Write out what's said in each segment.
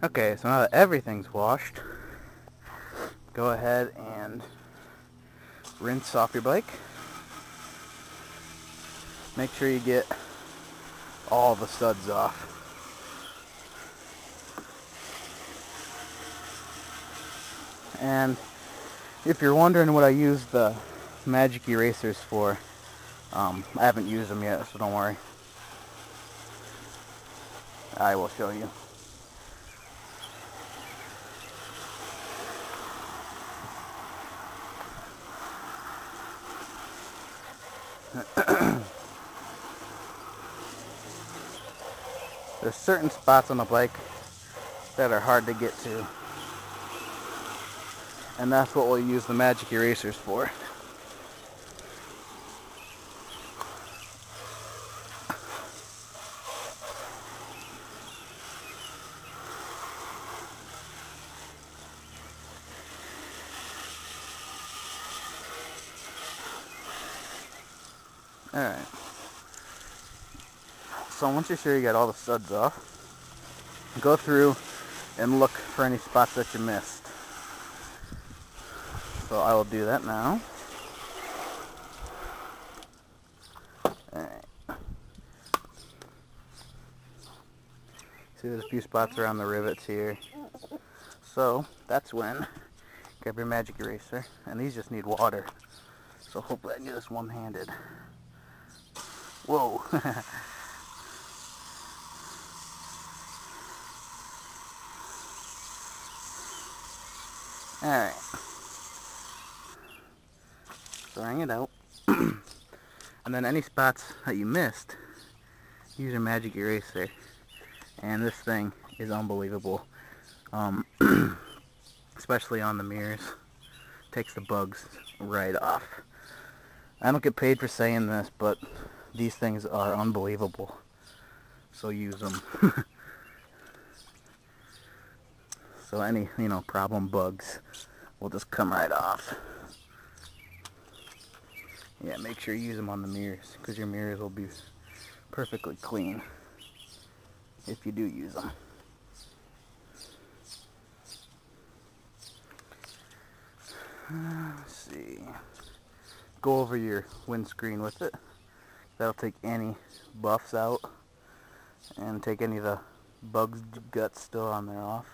Okay, so now that everything's washed, go ahead and rinse off your bike. Make sure you get all the studs off. And if you're wondering what I use the magic erasers for, I haven't used them yet, so don't worry. I will show you. There's certain spots on the bike that are hard to get to, and that's what we'll use the magic erasers for. Alright, so once you're sure you got all the studs off, go through and look for any spots that you missed. So I will do that now. Alright. See, there's a few spots around the rivets here. So that's when grab your magic eraser, and these just need water. So hopefully I can do this one-handed. Whoa! Alright. Throwing it out. And then any spots that you missed, use your magic eraser. And this thing is unbelievable. Especially on the mirrors. Takes the bugs right off. I don't get paid for saying this, but these things are unbelievable. So use them. So any, problem bugs will just come right off. Yeah, make sure you use them on the mirrors, because your mirrors will be perfectly clean if you do use them. Let's see. Go over your windscreen with it. That'll take any buffs out and take any of the bugs guts still on there off.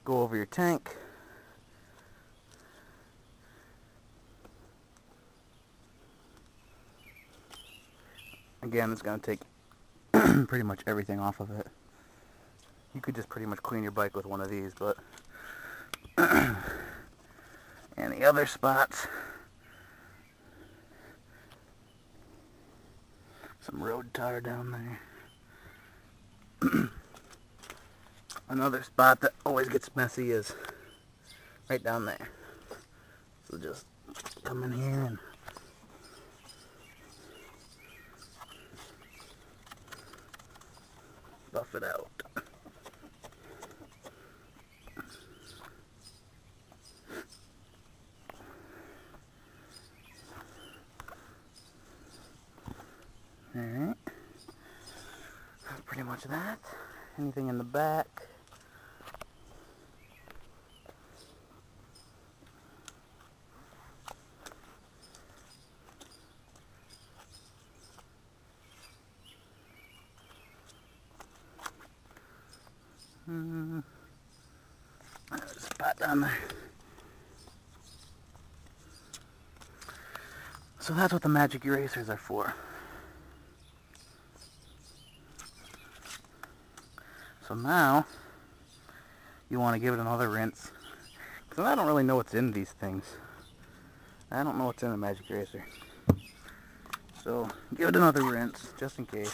Go over your tank. Again, it's going to take pretty much everything off of it. You could just pretty much clean your bike with one of these, but any other spots, some road tar down there. Another spot that always gets messy is right down there. So just come in here and buff it out. Alright. That's pretty much that. Anything in the back? There's a spot down there. So that's what the magic erasers are for. So now, you want to give it another rinse. Because I don't really know what's in these things. I don't know what's in the magic eraser. So, give it another rinse, just in case.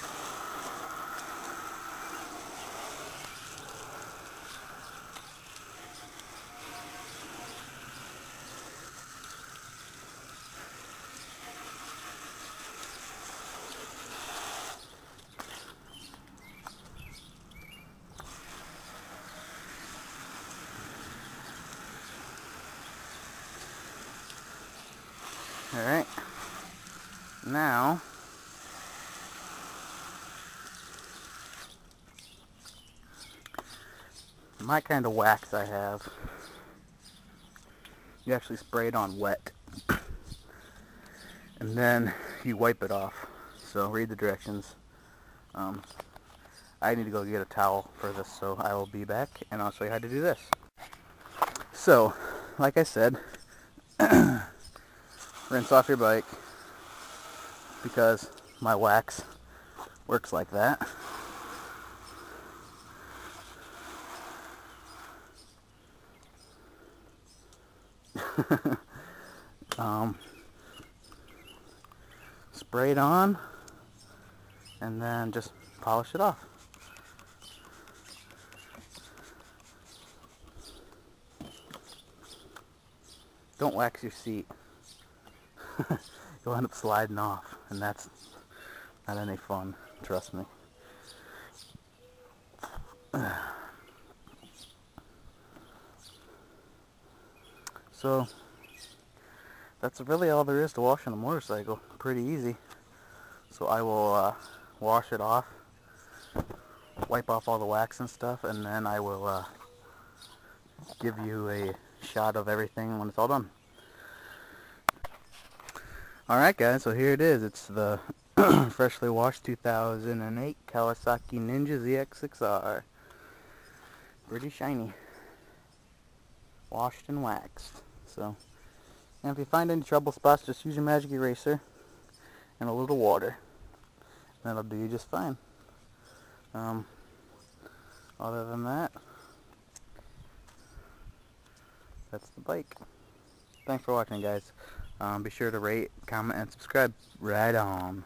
Alright, now my kind of wax I have, you actually spray it on wet, and then you wipe it off. So read the directions. I need to go get a towel for this, so I will be back and I'll show you how to do this. So, like I said, rinse off your bike because my wax works like that. Spray it on and then just polish it off. Don't wax your seat. You'll end up sliding off, and that's not any fun, trust me. So that's really all there is to washing a motorcycle. Pretty easy. So I will wash it off, wipe off all the wax and stuff, and then I will give you a shot of everything when it's all done. Alright guys, so here it is. It's the freshly washed 2008 Kawasaki Ninja ZX6R. Pretty shiny. Washed and waxed. So, and if you find any trouble spots, just use your magic eraser and a little water. That'll do you just fine. Other than that, that's the bike. Thanks for watching, guys. Be sure to rate, comment, and subscribe. Right on.